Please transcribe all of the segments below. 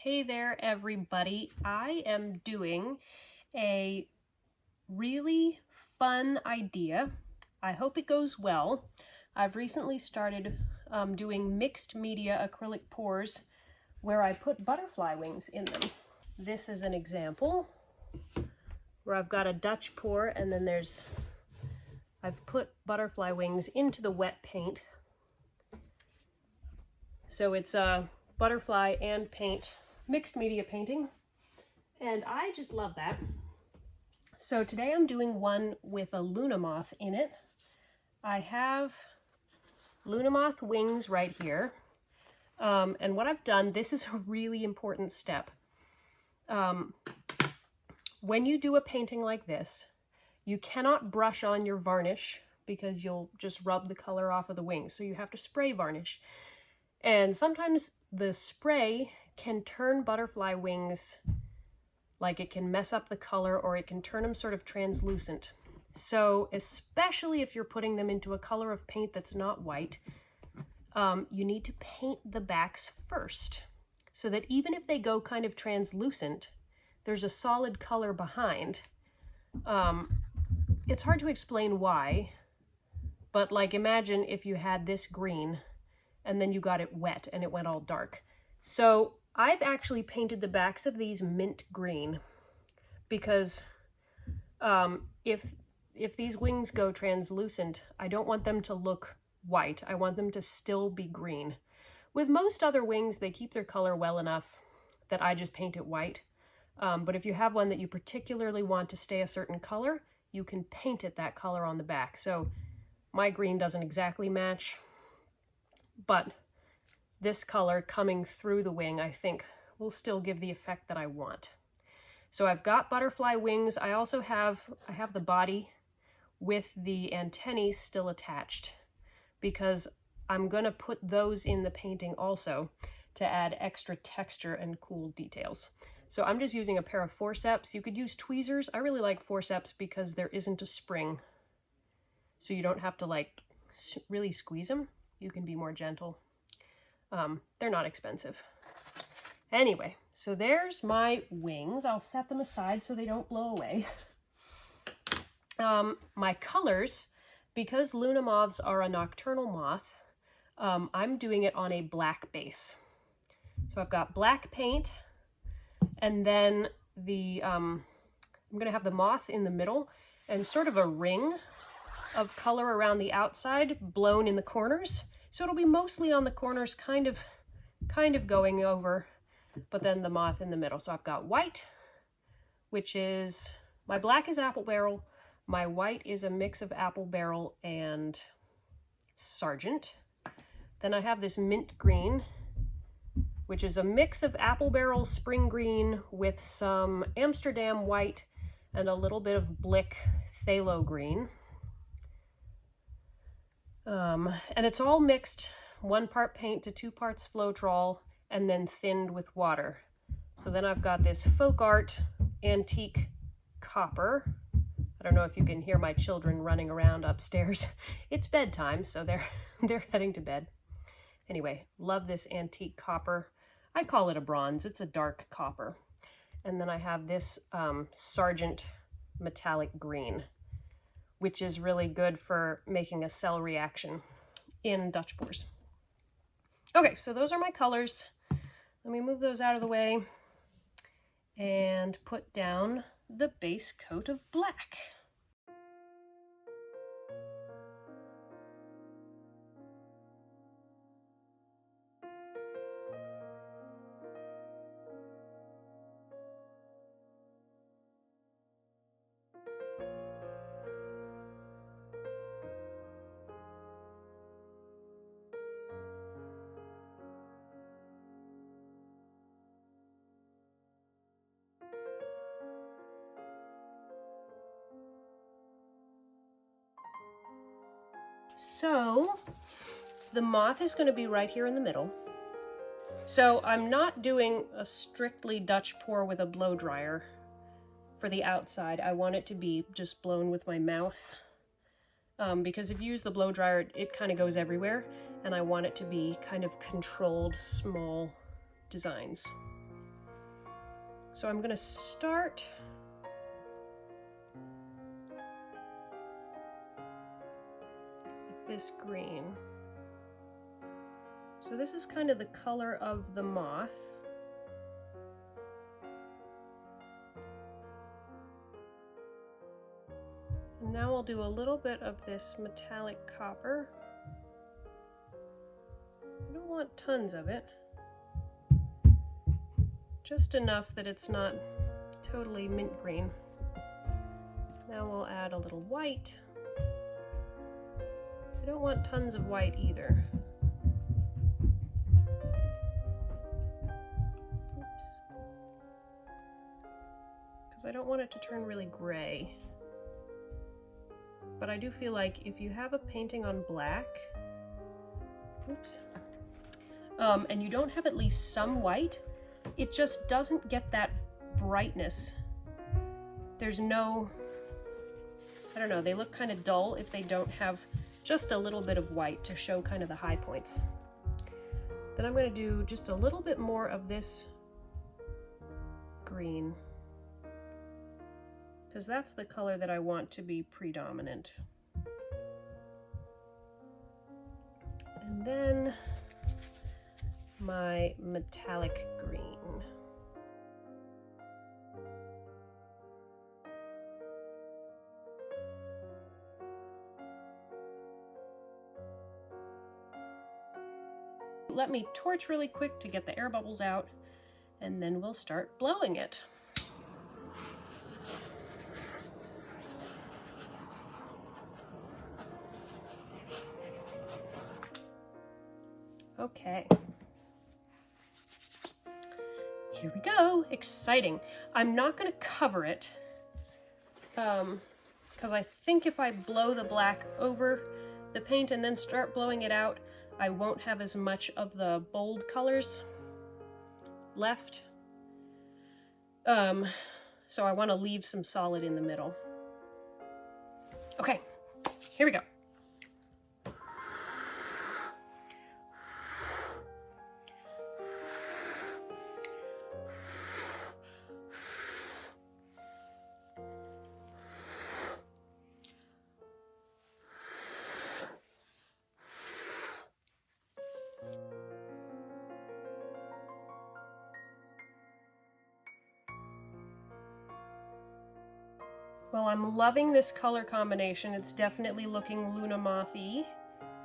Hey there, everybody. I am doing a really fun idea. I hope it goes well. I've recently started doing mixed media acrylic pours where I put butterfly wings in them. This is an example where I've got a Dutch pour and then I've put butterfly wings into the wet paint. So it's a butterfly and paint mixed media painting, and I just love that. So today I'm doing one with a Luna Moth in it. I have Luna Moth wings right here, and what I've done, this is a really important step. When you do a painting like this, you cannot brush on your varnish because you'll just rub the color off of the wings, so you have to spray varnish. And sometimes the spray can turn butterfly wings, like it can mess up the color or it can turn them sort of translucent. So especially if you're putting them into a color of paint that's not white, you need to paint the backs first so that even if they go kind of translucent, there's a solid color behind. It's hard to explain why, but like imagine if you had this green and then you got it wet and it went all dark. So I've actually painted the backs of these mint green because if these wings go translucent, I don't want them to look white. I want them to still be green. With most other wings, they keep their color well enough that I just paint it white. But if you have one that you particularly want to stay a certain color, you can paint it that color on the back. So my green doesn't exactly match, but this color coming through the wing, I think, will still give the effect that I want. So I've got butterfly wings. I also have the body with the antennae still attached because I'm gonna put those in the painting also to add extra texture and cool details. So I'm just using a pair of forceps. You could use tweezers. I really like forceps because there isn't a spring. So you don't have to like really squeeze them. You can be more gentle. They're not expensive. Anyway, so there's my wings. I'll set them aside so they don't blow away. My colors, because Luna Moths are a nocturnal moth, I'm doing it on a black base. So I've got black paint, and then I'm gonna have the moth in the middle and sort of a ring of color around the outside blown in the corners. So it'll be mostly on the corners, kind of going over, but then the moth in the middle. So I've got white, which is, my black is apple barrel, my white is a mix of apple barrel and Sargent. Then I have this mint green, which is a mix of apple barrel spring green with some Amsterdam white and a little bit of Blick phthalo green. And it's all mixed, 1 part paint to 2 parts Floetrol, and then thinned with water. So then I've got this FolkArt antique copper. I don't know if you can hear my children running around upstairs. It's bedtime, so they're heading to bed. Anyway, love this antique copper. I call it a bronze. It's a dark copper. And then I have this Sargent metallic green, which is really good for making a cell reaction in Dutch pours. Okay, so those are my colors. Let me move those out of the way and put down the base coat of black. So the moth is going to be right here in the middle. So I'm not doing a strictly Dutch pour with a blow dryer for the outside. I want it to be just blown with my mouth because if you use the blow dryer, it kind of goes everywhere, and I want it to be kind of controlled, small designs. So I'm going to start with this green. So this is kind of the color of the moth. And now I'll do a little bit of this metallic copper. I don't want tons of it. Just enough that it's not totally mint green. Now we'll add a little white. I don't want tons of white either. Oops. Because I don't want it to turn really gray. But I do feel like if you have a painting on black, oops, and you don't have at least some white, it just doesn't get that brightness. There's no, I don't know, they look kind of dull if they don't have just a little bit of white to show kind of the high points. Then I'm going to do just a little bit more of this green, because that's the color that I want to be predominant. And then my metallic green. Let me torch really quick to get the air bubbles out, and then we'll start blowing it. Okay. Here we go. Exciting. I'm not going to cover it because I think if I blow the black over the paint and then start blowing it out, I won't have as much of the bold colors left. So I want to leave some solid in the middle. Okay, here we go. Well, I'm loving this color combination. It's definitely looking Luna Moth-y,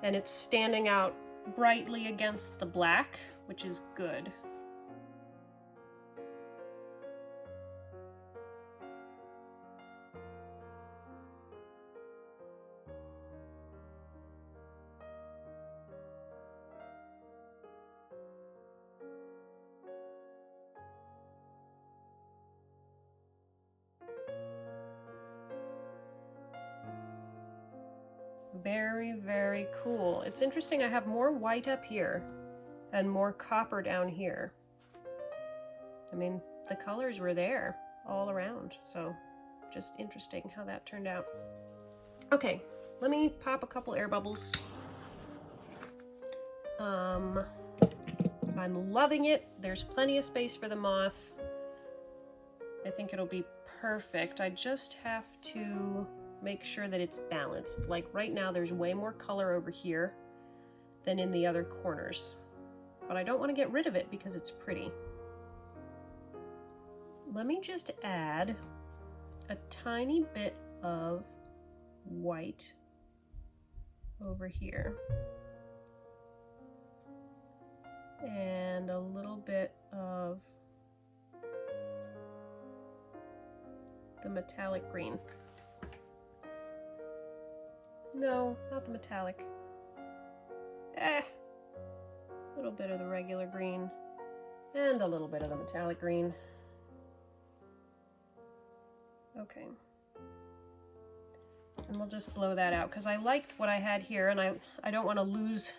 and it's standing out brightly against the black, which is good. Very, very cool. It's interesting, I have more white up here and more copper down here. I mean, the colors were there all around, so just interesting how that turned out. Okay, let me pop a couple air bubbles. I'm loving it. There's plenty of space for the moth. I think it'll be perfect. I just have to make sure that it's balanced. Like right now there's way more color over here than in the other corners, but I don't want to get rid of it because it's pretty. Let me just add a tiny bit of white over here and a little bit of the metallic green. No, not the metallic. A little bit of the regular green and a little bit of the metallic green. Okay. And we'll just blow that out because I liked what I had here, and I don't want to lose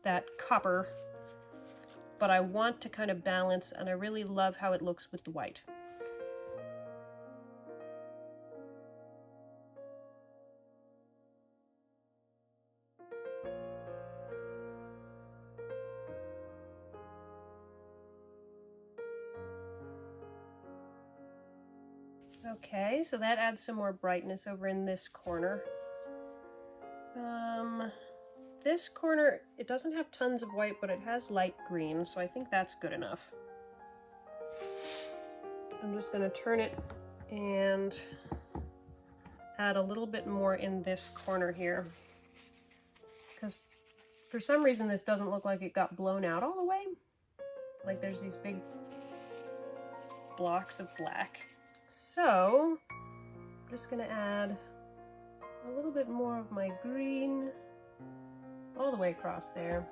that copper, but I want to kind of balance, and I really love how it looks with the white. Okay, so that adds some more brightness over in this corner. This corner, it doesn't have tons of white, but it has light green, so I think that's good enough. I'm just going to turn it and add a little bit more in this corner here, because for some reason this doesn't look like it got blown out all the way. Like there's these big blocks of black. So I'm just going to add a little bit more of my green all the way across there.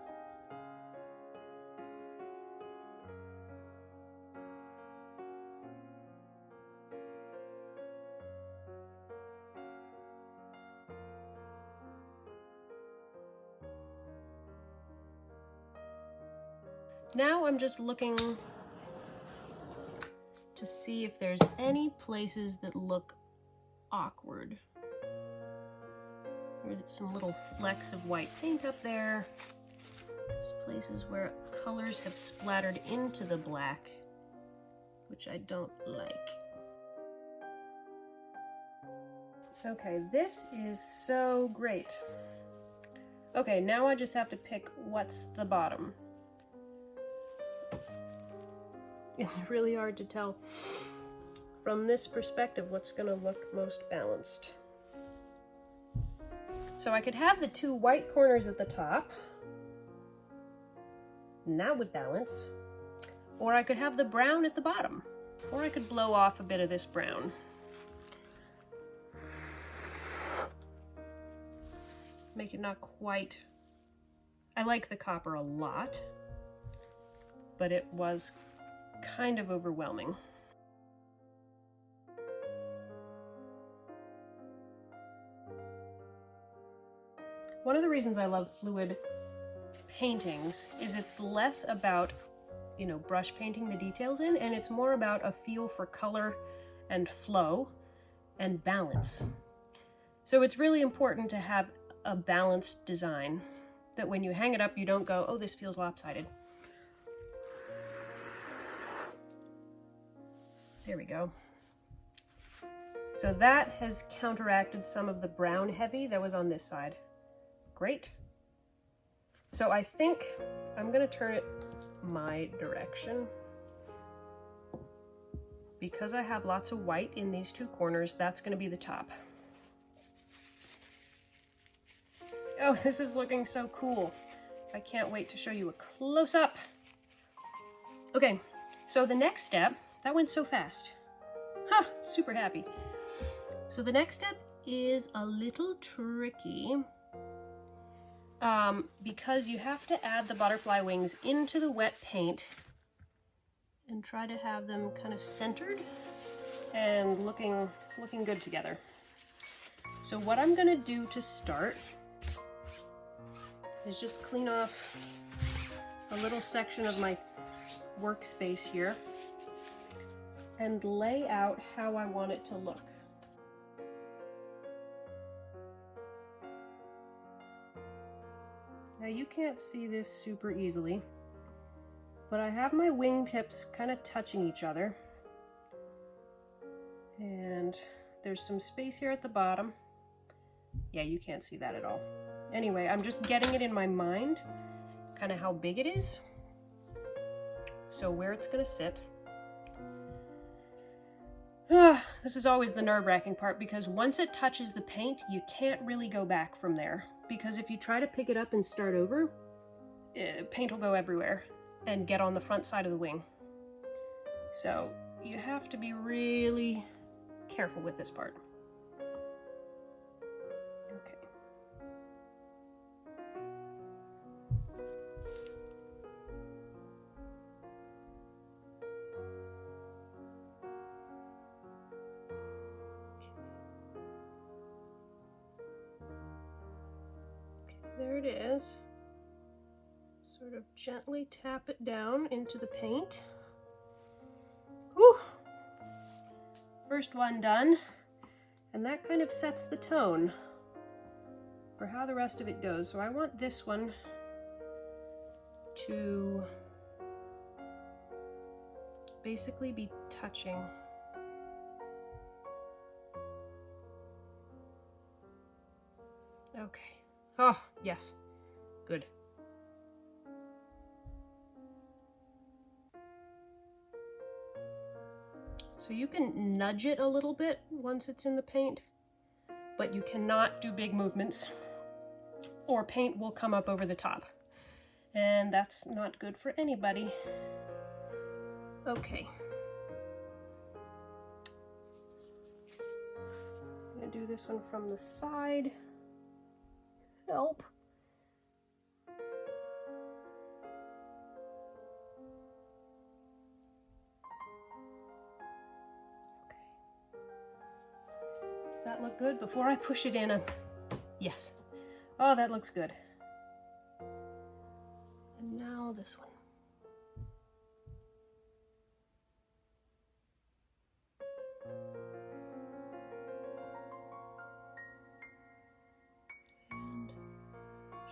Now I'm just looking to see if there's any places that look awkward. There's some little flecks of white paint up there. There's places where colors have splattered into the black, which I don't like. Okay, this is so great. Okay, now I just have to pick what's the bottom. It's really hard to tell from this perspective what's going to look most balanced. So I could have the two white corners at the top, and that would balance. Or I could have the brown at the bottom. Or I could blow off a bit of this brown. Make it not quite... I like the copper a lot, but it was kind of overwhelming. One of the reasons I love fluid paintings is it's less about, you know, brush painting the details in, and it's more about a feel for color and flow and balance. So it's really important to have a balanced design that when you hang it up, you don't go, oh, this feels lopsided. There we go. So that has counteracted some of the brown heavy that was on this side. Great. So I think I'm going to turn it my direction. Because I have lots of white in these two corners, that's going to be the top. Oh, this is looking so cool. I can't wait to show you a close-up. Okay, so the next step, that went so fast. Ha, super happy. So the next step is a little tricky because you have to add the butterfly wings into the wet paint and try to have them kind of centered and looking good together. So what I'm gonna do to start is just clean off a little section of my workspace here and lay out how I want it to look. Now you can't see this super easily, but I have my wingtips kind of touching each other. And there's some space here at the bottom. Yeah, you can't see that at all. Anyway, I'm just getting it in my mind, kind of how big it is. So where it's gonna sit. This is always the nerve-wracking part because once it touches the paint, you can't really go back from there. Because if you try to pick it up and start over, paint will go everywhere and get on the front side of the wing. So you have to be really careful with this part. Okay. There it is. Sort of gently tap it down into the paint. Whew! First one done. And that kind of sets the tone for how the rest of it goes. So I want this one to basically be touching Yes. Good. So you can nudge it a little bit once it's in the paint, but you cannot do big movements or paint will come up over the top. And that's not good for anybody. Okay. I'm gonna do this one from the side. Help. Does that look good? Before I push it in, yes. Oh, that looks good. And now this one. And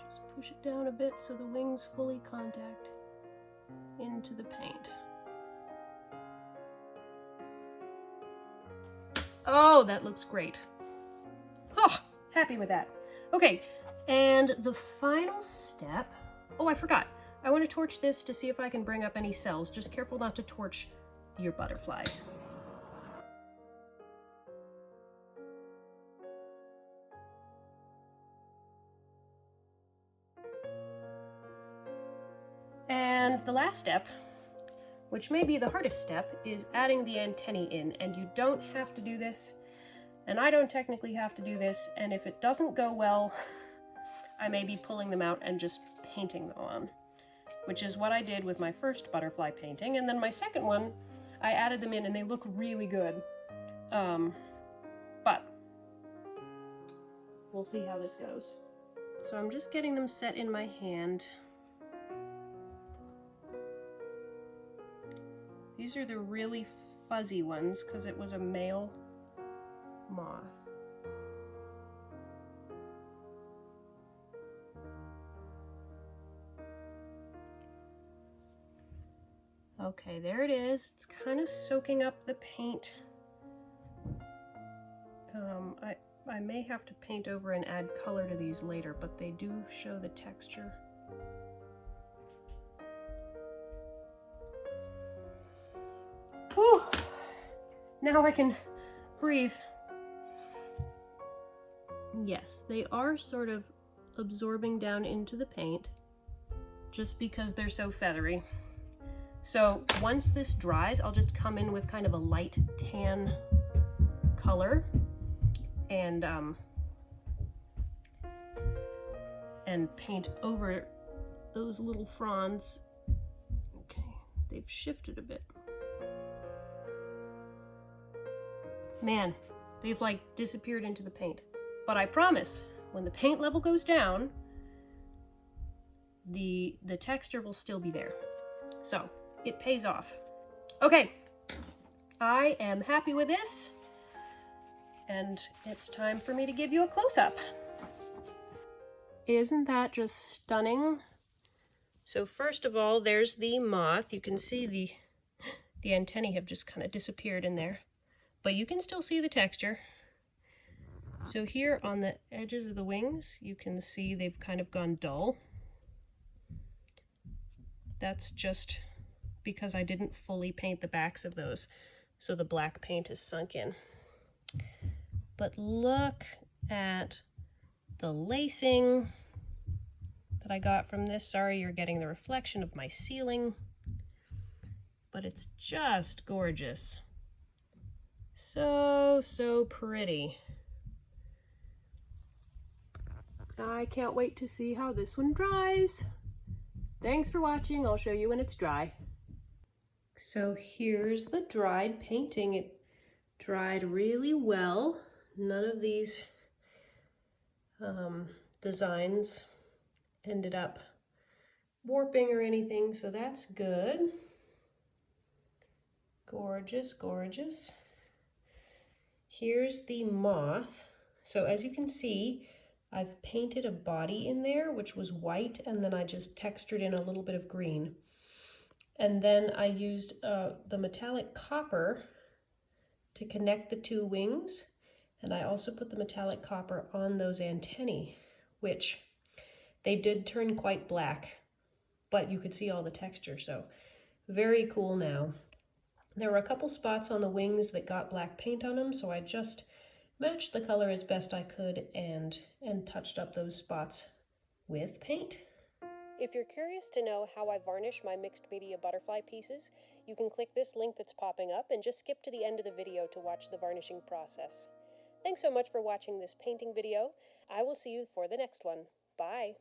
just push it down a bit so the wings fully contact into the paint. Oh, that looks great. Oh, happy with that. Okay, and the final step, oh, I forgot. I want to torch this to see if I can bring up any cells. Just careful not to torch your butterfly. And the last step, which may be the hardest step, is adding the antennae in. And you don't have to do this, and I don't technically have to do this, and if it doesn't go well, I may be pulling them out and just painting them on, which is what I did with my first butterfly painting. And then my second one, I added them in and they look really good. But we'll see how this goes. So I'm just getting them set in my hand. These are the really fuzzy ones because it was a male moth. Okay, there it is. It's kind of soaking up the paint. I may have to paint over and add color to these later, but they do show the texture. Whew. Now I can breathe. Yes, they are sort of absorbing down into the paint just because they're so feathery. So once this dries, I'll just come in with kind of a light tan color and paint over those little fronds. Okay, they've shifted a bit. Man, they've like disappeared into the paint. But I promise, when the paint level goes down, the texture will still be there. So it pays off. Okay, I am happy with this, and it's time for me to give you a close-up. Isn't that just stunning? So first of all, there's the moth. You can see the antennae have just kind of disappeared in there, but you can still see the texture. So here on the edges of the wings, you can see they've kind of gone dull. That's just because I didn't fully paint the backs of those, so the black paint is sunk in. But look at the lacing that I got from this. Sorry, you're getting the reflection of my ceiling, but it's just gorgeous. So pretty. I can't wait to see how this one dries. Thanks for watching. I'll show you when it's dry. So here's the dried painting. It dried really well. None of these designs ended up warping or anything, so that's good. Gorgeous, gorgeous. Here's the moth. So as you can see, I've painted a body in there, which was white, and then I just textured in a little bit of green. And then I used the metallic copper to connect the two wings. And I also put the metallic copper on those antennae, which They did turn quite black, but you could see all the texture, so very cool now. There were a couple spots on the wings that got black paint on them, so I just matched the color as best I could and touched up those spots with paint. If you're curious to know how I varnish my mixed media butterfly pieces, you can click this link that's popping up and just skip to the end of the video to watch the varnishing process. Thanks so much for watching this painting video. I will see you for the next one. Bye!